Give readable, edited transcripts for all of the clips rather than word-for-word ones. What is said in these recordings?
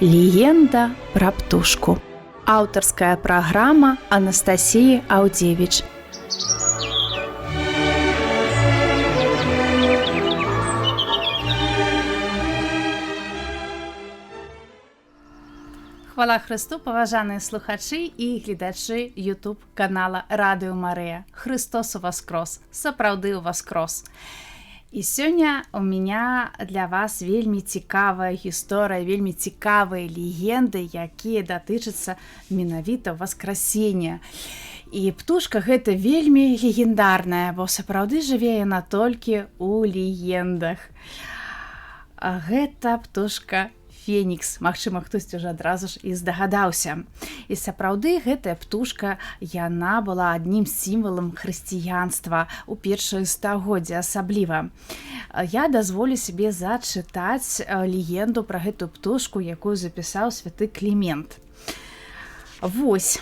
Легенда про птушку. Авторская программа Анастасии Аудевич. Хвала Христу, паважаныя слухачы і гледачы YouTube канала Радыё Марыя. Христос уваскрос, сапраўды уваскрос. І сёння у меня для вас вельмі цікавая гісторыя, вельмі цікавыя легенды, якія датычацца менавіта васкрасення. І птушка гэта вельмі легендарная, бо сапраўды жыве яна толькі ў легендах. Гэта птушка Фенікс. Магчыма, хтосьці ўжо адразу ж і здагадаўся. І сапраўды гэтая птушка, яна была аднім з сімвалам хрысціянства ў першае стагоддзе асабліва. Я дазволю сабе зачытаць легенду пра гэтую птушку, якую запісаў святы Клімент. Вось.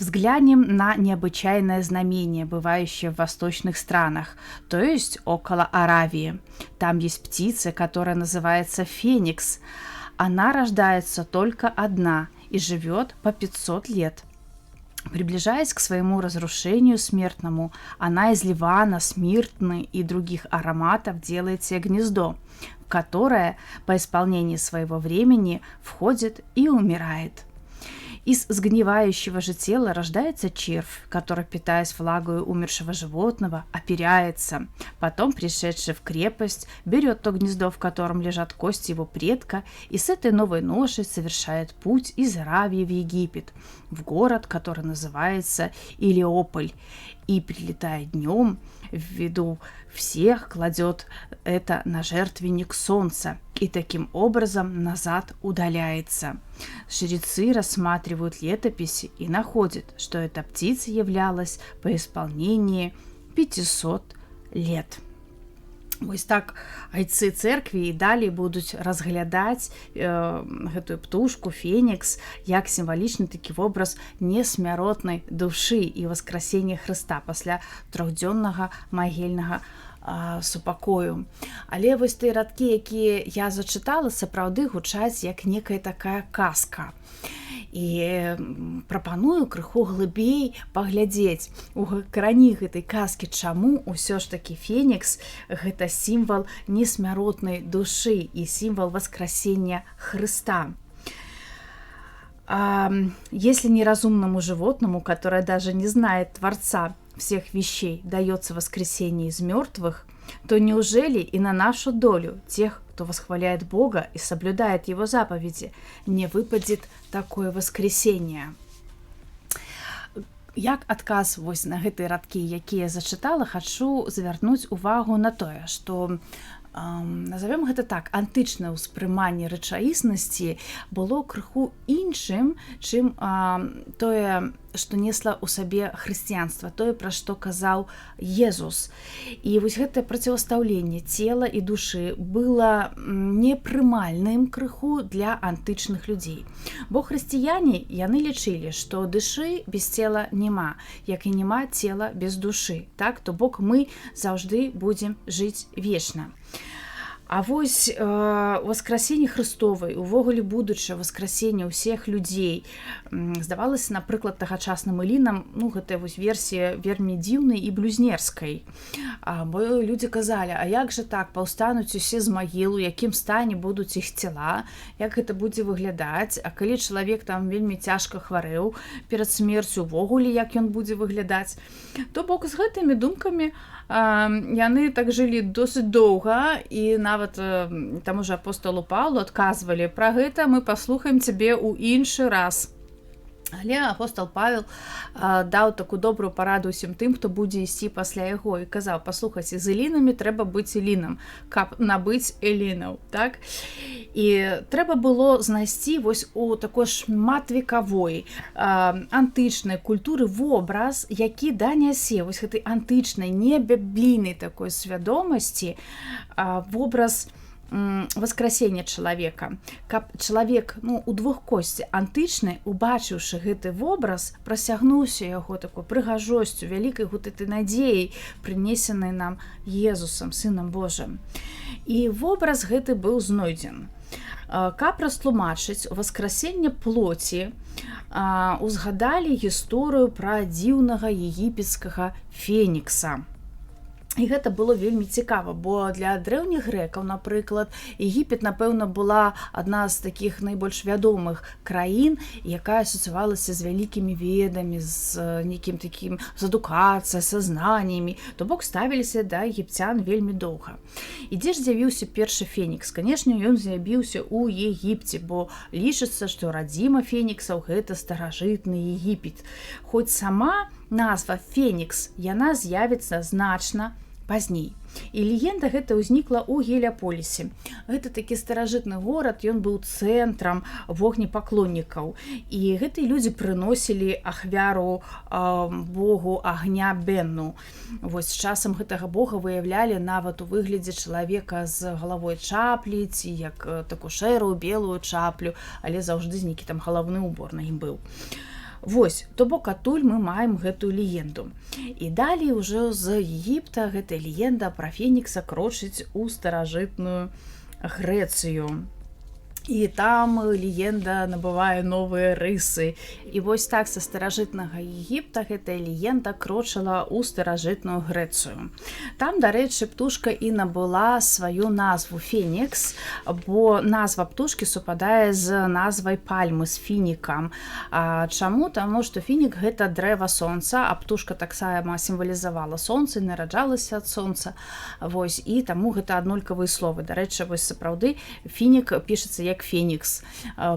Взглянем на необычайное знамение, бывающее в восточных странах, то есть около Аравии. Там есть птица, которая называется Феникс. Она рождается только одна и живет по 500 лет. Приближаясь к своему разрушению смертному, она из ливана, смиртны и других ароматов делает себе гнездо, в которое по исполнении своего времени входит и умирает. Из сгнивающего же тела рождается червь, который, питаясь влагою умершего животного, оперяется. Потом, пришедший в крепость, берет то гнездо, в котором лежат кости его предка, и с этой новой ношей совершает путь из Аравии в Египет, в город, который называется Илиополь, и, прилетая днем, в виду всех кладет это на жертвенник солнца и таким образом назад удаляется. Жрецы рассматривают летописи и находят, что эта птица являлась по исполнении 500 лет. Вось так айцы церкві і далей будуць разглядаць гэтую птушку Фенікс як сімвалічны такі вобраз несмяротнай душы і васкрасення Хрыста пасля трохдзённага магільнага супакою. Але вось тыя радкі, якія я зачытала, сапраўды гучаць як некая такая казка. І прапаную крыху глыбей паглядзець у карані гэтай казкі, чаму ўсё ж такі Фенікс гэта сімвал несмяротнай душы і сімвал васкрасення Хрыста. Если неразумному животному, которое даже не знает Творца всех вещей, дается воскресение из мертвых, то неужели и на нашу долю тех, кто восхваляет Бога и соблюдает Его заповеди, не выпадет такое воскресение? Як адказ вось на гэтыя радкі, якія зачытала, хачу звярнуць увагу на тое, што назовем гэта так, антычнае ўспрыманне рэчаіснасці было крыху іншым, чым тое, што несла ў сабе хрысціянства, тое, пра што казаў Езус. І вось гэтае процівастаўленне цела і душы было непрымальным крыху для антычных людзей. Бо хрысціяне, яны лічылі, што душы без цела няма, як і няма цела без душы. Так, то бок мы заўжды будзем жыць вечна. А вось васкрасенне Хрыстовай, увогуле будучае васкрасенне ўсіх людзей, здавалася, напрыклад, тагачасным элінам, гэтая вось версія вельмі дзіўнай і блюзнерскай. Бо людзі казалі, а як жа так, паўстануць усе з магіл, у якім стане будуць іх цела, як гэта будзе выглядаць, а калі чалавек там вельмі цяжка хварэў перад смерцю, увогуле, як ён будзе выглядаць. То бок з гэтымі думкамі яны так жылі досыць доўга, і нават таму ж апосталу Паўлу адказвалі: пра гэта мы паслухаем цябе ў іншы раз. Але апостал Павел даў такую добрую параду ўсім тым, хто будзе ісці пасля яго, і казаў: паслухайце, з элінамі трэба быць элінам, каб набыць элінаў, так? І трэба было знайсці вось у такой шматвекавой антычнай культуры вобраз, які данясе вось гэтай антычнай, не біблійнай такой свядомасці, вобраз воскресення чалавека, каб чалавек у двухкосці антычны, убачыўшы гэты вобраз, прасягнуўся яго такой прыгажосцю, вялікай гэтай надзеяй, прынесенай нам Езусам, Сынам Божым. І вобраз гэты быў знойдзен. Каб растлумачыць васкрасенне плоці, узгадалі гісторыю пра дзіўнага егіпецкага фенікса. І гэта было вельмі цікава, бо для дрэўніх грэкаў, напрыклад, Егіпет, напэўна, была адна з такіх найбольш вядомых краін, якая асацыявалася з вялікімі ведамі, з нейкім такім, з адукацыяй, са знаннямі, то бок ставіліся да егіпцян вельмі доўга. І дзе ж з'явіўся першы фенікс? Канешне, ён з'явіўся ў Егіпце, бо лічыцца, што радзіма феніксаў гэта старажытны Егіпет. Хоць сама назва фенікс, яна з'явіцца значна пазней. І легенда гэта ўзнікла ў Геліяполісе. Гэта такі старажытны горад, ён быў цэнтрам вогнепаклоннікаў. І гэтыя людзі прыносілі ахвяру богу агня Бенну. Вось з часам гэтага бога выяўлялі нават у выглядзе чалавека з галавой чаплі, ці як такую шэрую белую чаплю, але заўжды з нейкі там галаўны убор на ім быў. Вось, то бок адтуль мы маем гэтую легенду. І далей ужо з Егіпта гэтая легенда пра фенікса крочыць у старажытную Грэцыю. І там легенда набывае новыя рысы. І вось так са старажытнага Егіпта гэтая легенда крочыла ў старажытную Грэцыю. Там, дарэчы, птушка і набыла сваю назву фенікс, бо назва птушкі супадае з назвай пальмы, з фінікам. Чаму? Таму што фінік гэта дрэва сонца, а птушка таксама сімвалізавала сонца, нараджалася ад сонца. Вось, і таму гэта аднолькавыя словы. Дарэчы, вось сапраўды фінік пішацца як фенікс,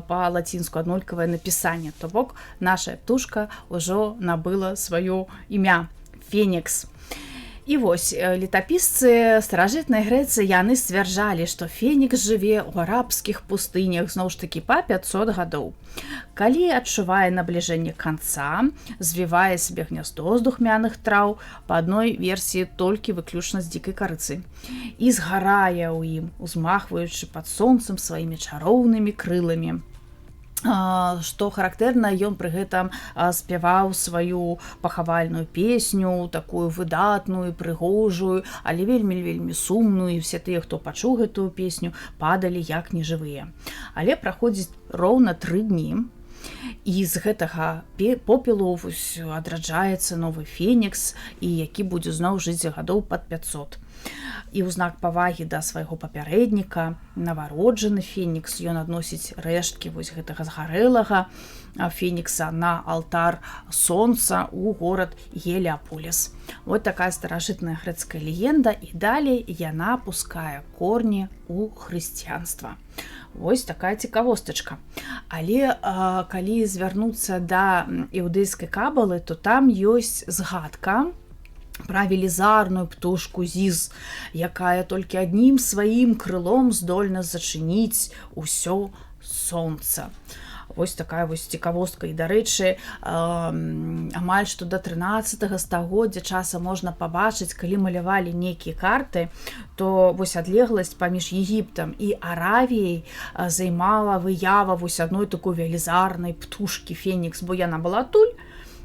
па-лацінску аднолькавае напісанне, то бок наша птушка ўжо набыла сваё імя фенікс. І вось летапісцы старажытнай Грэцыі яны сцвярджалі, што фенікс жыве ў арабскіх пустынях зноў ж такі па 500 гадоў. Калі адчувае набліжэнне канца, звівае сабе гняздо з духмяных траў, па адной версіі толькі выключна з дзікай карыцы, і згарае ў ім, узмахваючы пад сонцам сваімі чароўнымі крыламі. Што характэрна, ён пры гэтым спяваў сваю пахавальную песню, такую выдатную, прыгожую, але вельмі сумную, і все тыя, хто пачуў гэтую песню, падалі як нежывыя. Але праходзіць роўна 3 дні, і з гэтага попелу адраджаецца новы фенікс, і які будзе зноў жыць гадоў пад 500. І ў знак павагі да свайго папярэдніка навароджаны фенікс, ён адносіць рэшткі вось гэтага згарэлага фенікса на алтар сонца ў горад Геліяполіс. Вот такая старажытная грэцкая легенда, і далей яна пускае корні ў хрысціянства. Вось такая цікавостачка. Але калі звярнуцца да іўдэйскай кабалы, то там ёсць згадка пра велізарную птушку Зіз, якая толькі аднім сваім крылом здольна зачыніць усё сонца. Вось такая вось цікавостка. І, дарэчы, амаль што да 13 стагоддзя часа можна пабачыць, калі малявалі нейкія карты, то вось адлегласць паміж Егіптам і Аравіяй займала выява вось адной такой велізарнай птушкі фенікс, бо яна была адтуль,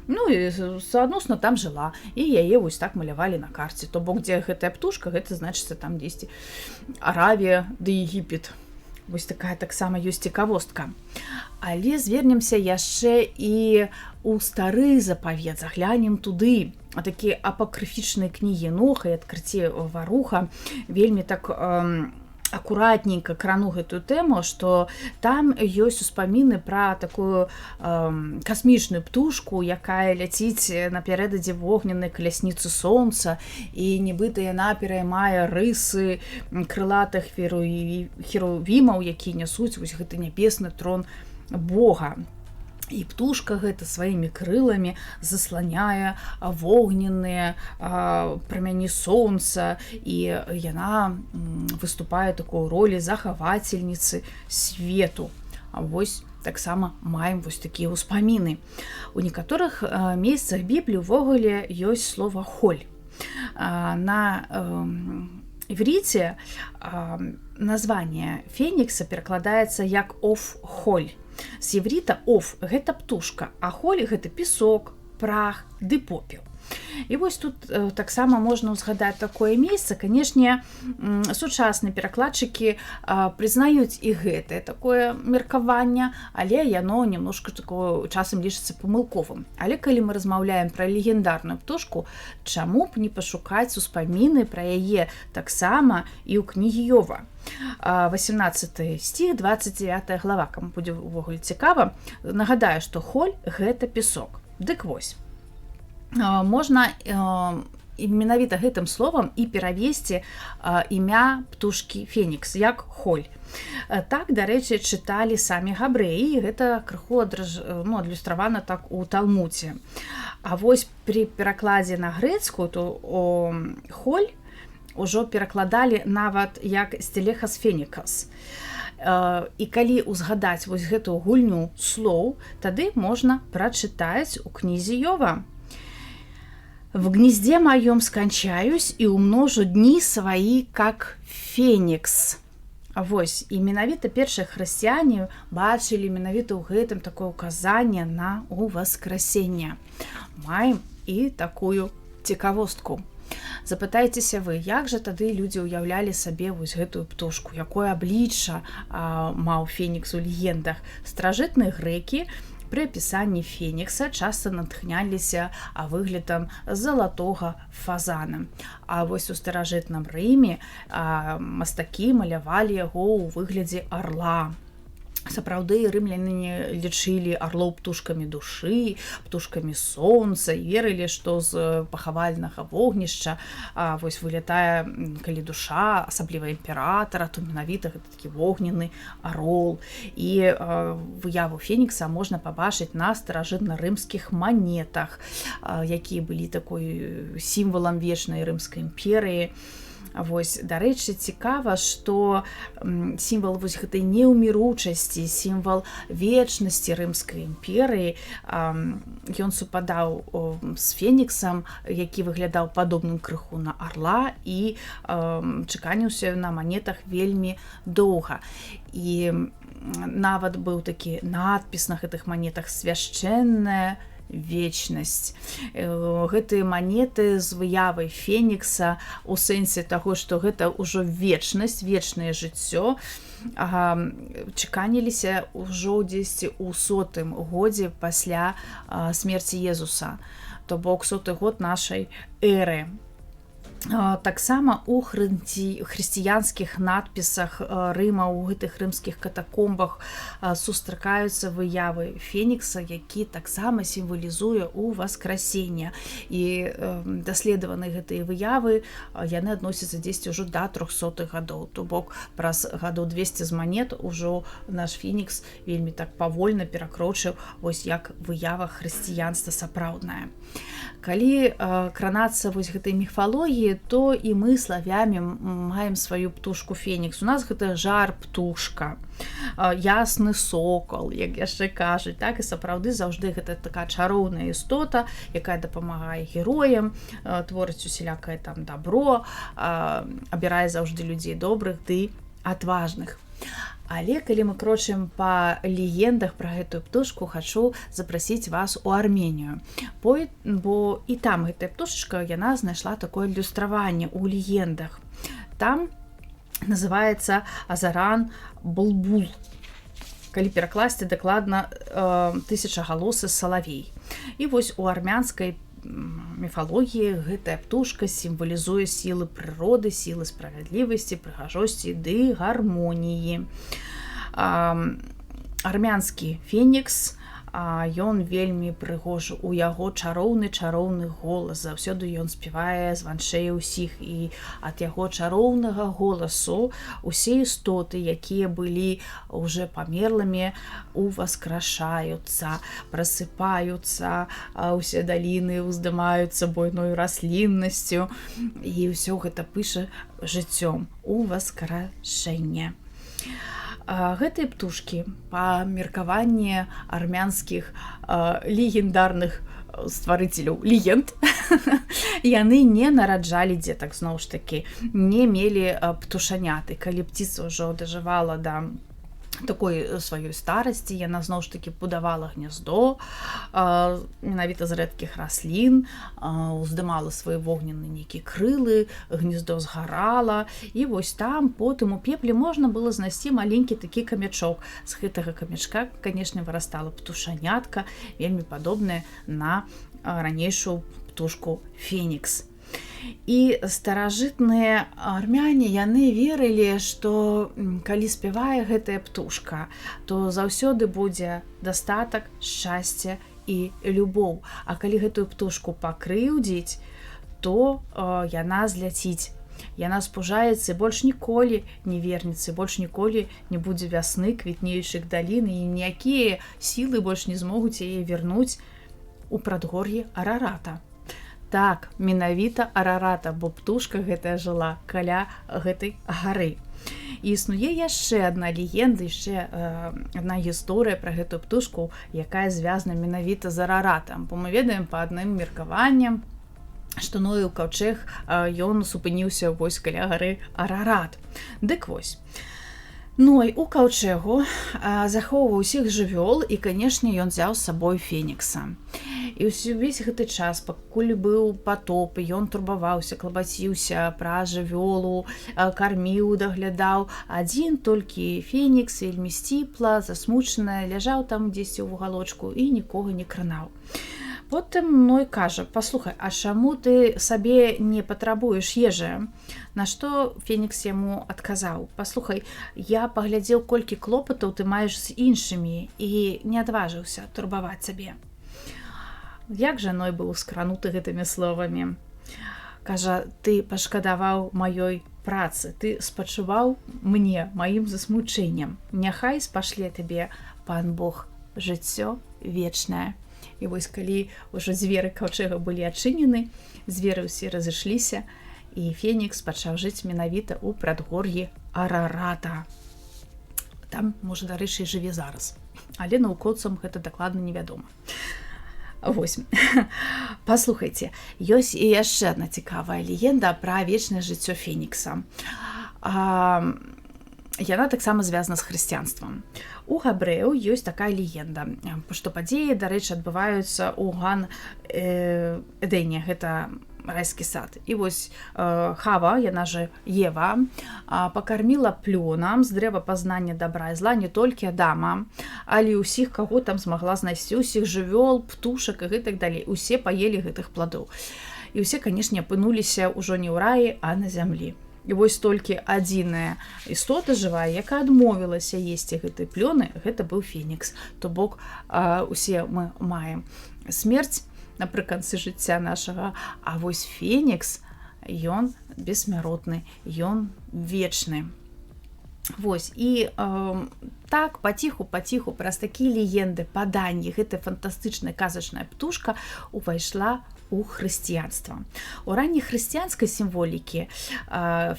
ну і суадносна там жыла, і яе вось так малявалі на карце. То бок, дзе гэтая птушка, гэта значыцца там дзесьці Аравія ды Егіпет. Вось такая таксама ёсць цікавостка. Але звернемся яшчэ і ў стары запавет, заглянем туды. Такія апакрыфічныя кнігі Еноха і адкрыцці Варуха вельмі так акуратненько крану гэтую тэму, што там ёсць успаміны пра такую касмічную птушку, якая ляціць напярэдадзе вогненнай калясніцы сонца, і нібыта яна пераймае рысы крылатых херувімаў, якія нясуць вось гэты нябесны трон Бога. І птушка гэта сваімі крыламі засланяе вогненныя прамяні сонца, і яна выступае такую ролю захавацельніцы свету. Вось таксама маем вось такія ўспаміны. У некаторых месцах Бібліі ўвогуле ёсць слова холь. На іврыце названне фенікса перакладаецца як оф-холь. З іврыта оф гэта птушка, а холь гэта песок, прах ды попел. І вось тут таксама можна ўзгадаць такое месца. Канешне, сучасныя перакладчыкі прызнаюць і гэтае такое меркаванне, але яно немножко такое часам лічыцца памылковым. Але калі мы размаўляем пра легендарную птушку, чаму б не пашукаць успаміны пра яе таксама і ў кнігі Йова. 18 стих, 29 глава, каму будзе ўвогуле цікава. Нагадаю, што холь – гэта песок. Дык вось, можна менавіта гэтым словам і перавесці імя птушкі Фенікс, як холь. Так, дарэчы, чыталі самі габрэі, і гэта крыху адлюстравана так у Талмудзе. А вось пры перакладзе на грэцкую, то холь ўжо перакладалі нават як стелехас фенікас. І калі ўзгадаць вось гэтую гульню слоў, тады можна прачытаць у кнізе Йова. «В гнезде моем скончаюсь и умножу дни свои, как фенікс». Вось, і менавіта першыя хрысціяне бачылі менавіта ў гэтым такое ўказанне на ўваскрасенне. Маем і такую цікавостку. Запытайцеся вы, як жа тады людзі ўяўлялі сабе вось гэтую птушку, якое аблічча маў фенікс у легендах. Старажытныя грэкі пры апісанні фенікса часта натхняліся выглядам залатога фазана. А вось у старажытным Рыме мастакі малявалі яго ў выглядзе арла. Сапраўды, рымляне лічылі арлоў птушкамі душы, птушкамі сонца, і верылі, што з пахавальнага вогнішча вось вылятае, калі душа, асабліва імператара, то менавіта гэта такі вогненны арол. І выяву фенікса можна пабачыць на старажытна-рымскіх манетах, якія былі такой сімвалам вечнай рымскай імперыі. Вось, дарэчы, цікава, што сімвал вось гэтай неўміручасці, сімвал вечнасці рымскай імперыі, ён супадаў з феніксам, які выглядаў падобным крыху на арла і чаканіўся на манетах вельмі доўга. І нават быў такі надпіс на гэтых манетах «Свяшчэнная вечнасць». Гэтыя манеты з выявай фенікса у сэнсе таго, што гэта ўжо вечнасць, вечнае жыццё, чаканіліся ўжо дзесьці ў 100-м годзе пасля смерці Езуса, то бок 100-й год нашай эры. Таксама у хрысціянскіх надпісах Рыма, у гэтых рымскіх катакомбах сустракаюцца выявы фенікса, які таксама сімвалізуе ўваскрасенне. І даследаваны гэтыя выявы, яны адносяцца дзесьці ўжо да 300-х гадоў. То бок праз гадоў 200 з манет ужо наш фенікс вельмі так павольна перакрочыў вось як выява хрысціянства сапраўднае. Калі кранацца вось гэтай міфалогіі, то і мы, славяне, маем сваю птушку фенікс. У нас гэта жар-птушка, ясны сокал, як яшчэ кажуць, так, і сапраўды заўжды гэта такая чароўная істота, якая дапамагае героям, творыць усялякае там дабро, абірае заўжды людзей добрых ды адважных. Але калі мы крочым па легендах пра гэтую птушку, хачу запрасіць вас у Арменію. Бо і там гэтая птушачка, яна знайшла такое ілюстраванне ў легендах. Там называецца Азаран Булбул. Калі перакласці дакладна тысячагалосы салавей. І вось у армянскай міфалогіі гэтая птушка сімвалізуе сілы прыроды, сілы справядлівасці, прыгажосці ды гармоніі. Армянскі фенікс, ён вельмі прыгожы, у яго чароўны голас, заўсёды ён спявае званчэй усіх, і ад яго чароўнага голасу усе істоты, якія былі уже памерлымі, уваскрашаюцца, прасыпаюцца, усе даліны ўздымаюцца буйной расліннасцю, і ўсё гэта пыша жыццём, уваскрашэнне. Гэтыя птушкі, па меркаванні армянскіх легендарных стварыцеляў легенд, яны не нараджалі дзетак, зноў ж такі, не мелі птушаняты. Калі птіца ўжо дажывала да такой сваёй старасці. Яна зноў ж такі будавала гняздо менавіта з рэдкіх раслін, уздымала свае вогненныя нейкія крылы, гнездо згарала, і вось там потым у пепле можна было знайсці маленькі такі камячок. З гэтага камячка, канешне, вырастала птушанятка, вельмі падобная на ранейшую птушку фенікс. І старажытныя армяне, яны верылі, што калі спявае гэтая птушка, то заўсёды будзе дастатак, шчасце і любоў. А калі гэтую птушку пакрыўдзіць, то яна зляціць. Яна спужаецца і больш ніколі не вернецца, больш ніколі не будзе вясны, квітнеючых далін, і ніякія сілы больш не змогуць яе вярнуць у прадгор'і Арарата. Так, менавіта Арарата, бо птушка гэтая жыла каля гэтай гары. І існуе яшчэ адна легенда, яшчэ адна гісторыя пра гэтую птушку, якая звязана менавіта з Араратам. Бо мы ведаем па адным меркаванням, што Ноеў каўчэг ён супыніўся вось каля гары Арарат. Дык вось. Ной у каўчэгу захоўваў усіх жывёл, і, канешне, ён взяў з сабой фенікса. І ўвесь гэты час, пакуль быў патоп, ён турбаваўся, клапаціўся пра жывёлу, карміў, даглядаў. Адзін толькі фенікс, вельмі сціпла, засмучаны, ляжаў там дзесьці ў вугалочку і нікога не кранаў. Потым Ной кажа: «Паслухай, а чаму ты сабе не патрабуеш ежы?» На што фенікс яму адказаў: «Паслухай, я паглядзеў, колькі клопатаў ты маеш з іншымі, і не адважыўся турбаваць цябе». Як жа Ной быў скрануты гэтымі словамі. Кажа: «Ты пашкадаваў маёй працы, ты спачуваў мне, маім засмучэннем. Няхай спашле табе пан Бог жыццё вечнае». І вось калі ўжо дзверы каўчэга былі адчынены, зверы ўсе разышліся, і фенікс пачаў жыць менавіта ў прадгор'і Арарата. Там, можа, дарэчы, і жыве зараз. Але навукоўцам гэта дакладна невядома. Вось. Паслухайце, ёсць і яшчэ адна цікавая легенда пра вечнае жыццё фенікса. Яна таксама звязана з хрысціянствам. У габрэяў ёсць такая легенда, што падзеі, дарэчы, адбываюцца ў Ган-Эдэне, гэта райскі сад. І вось Хава, яна же Ева, пакарміла плёнам з дрэва пазнання добра і зла не толькі Адама, але ўсіх, каго там змагла знайсці, усіх жывёл, птушак і гэтак далей. Усе паелі гэтых пладоў. І ўсе, канешне, апынуліся ўжо не ў раі, а на зямлі. І вось толькі адзіная істота жывая, якая адмовілася есці гэтай плёны, гэта быў фенікс. То бок усе мы маем смерць напрыканцы жыцця нашага, а вось фенікс, ён бессмяротны, ён вечны. Вось, і так паціху праз такія легенды, паданні, гэтая фантастычная казачная птушка увайшла у хрысціянства. У ранняй хрысціянскай сімволікі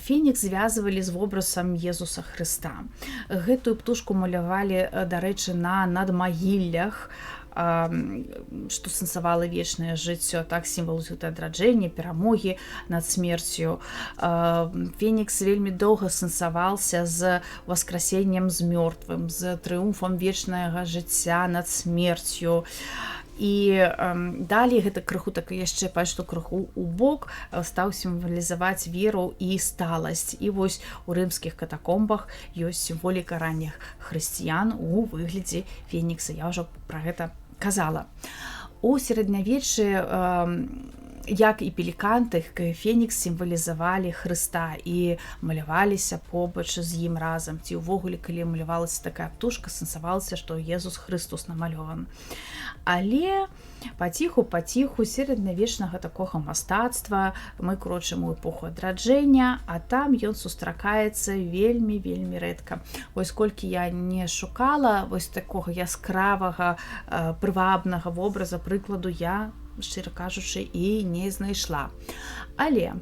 фенікс звязвалі з вобразам Езуса Хрыста. Гэтую птушку малявалі, дарэчы, на надмагіллях, што сэнсавала вечнае жыццё, так, сімвал адраджэння, перамогі над смерцю. Фенікс вельмі доўга сэнсаваўся з васкрасеннем з мёртвым, з трыумфам вечнага жыцця над смерцю. І далей гэта крыху так яшчэ пайшло крыху ў бок, стаў сімвалізаваць веру і сталасць. І вось у рымскіх катакомбах ёсць сімволіка ранніх хрысціян у выглядзе фенікса. Я ўжо пра гэта казала. У сярэднявеччы, як і пеліканты, фенікс сімвалізавалі Хрыста і маляваліся побач з ім разам. Ці ўвогуле, калі малявалася такая птушка, сэнсавалася, што Езус Хрыстос намалёван. Але паціху сярэднявечнага такога мастацтва мы крочым у эпоху адраджэння, а там ён сустракаецца вельмі рэдка. Вось колькі я не шукала вось такога яскравага, прывабнага вобраза, прыкладу, я, шчыра кажучы, і не знайшла. Але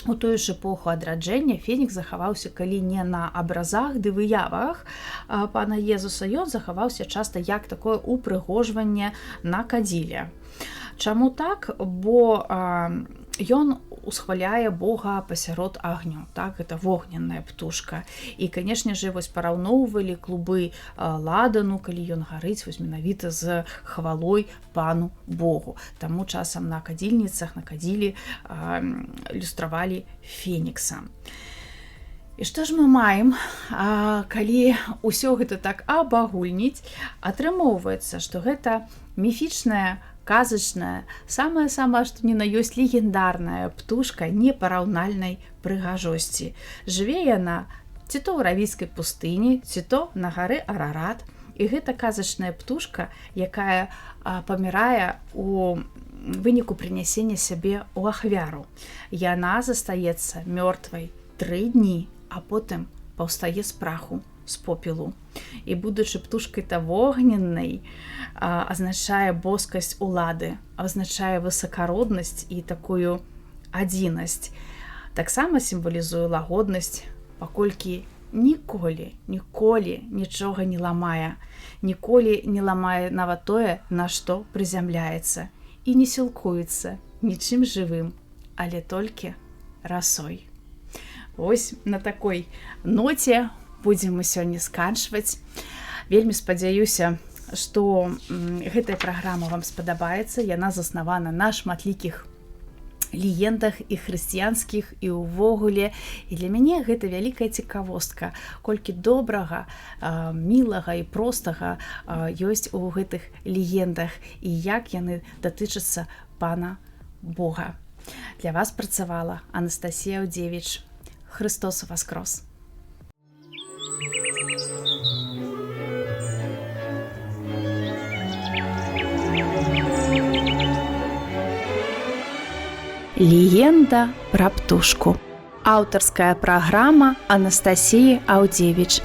у тую ж эпоху адраджэння фенікс захаваўся, калі не на абразах ды выявах пана Езуса, ён захаваўся часта як такое упрыгожванне на кадзіле. Чаму так? Бо ён усхваляе Бога пасярод агню. Так, гэта вогненная птушка. І, канешне же, вось параўноўвалі клубы ладану, калі ён гарыць вось менавіта з хвалой пану Богу. Таму часам на кадзільніцах, на кадзілі люстравалі фенікса. І што ж мы маем, калі ўсё гэта так абагульніць, атрымоўваецца, што гэта міфічная, казачная, самая-самая, што ні на ёсць легендарная птушка непараўнальнай прыгажосці. Жыве яна ці то ў аравійскай пустыні, ці то на гары Арарат. І гэта казачная птушка, якая памірае у выніку прынясення сябе ў ахвяру. Яна застаецца мёртвай 3 дні, а потым паўстае з праху, з попелу. І будучы птушкай-то вогненнай, азначае боскасць улады, азначае высакароднасць і такую адзінасць. Таксама сімвалізуе лагоднасць, паколькі ніколі нічога не ламае, ніколі не ламае нават тое, на што прызямляецца, і не сілкуецца нічым жывым, але толькі расой. Вось на такой ноце будзем мы сёння сканчваць. Вельмі спадзяюся, што гэтая праграма вам спадабаецца. Яна заснавана на шматлікіх легендах і хрысціянскіх, і ўвогуле. І для мяне гэта вялікая цікавостка, колькі добрага, мілага і простага ёсць у гэтых легендах, і як яны датычацца пана Бога. Для вас працавала Анастасія Аўдзевіч. Христос воскрес! Легенда про птушку. Аўтарская праграма Анастасіі Аўдзевіч.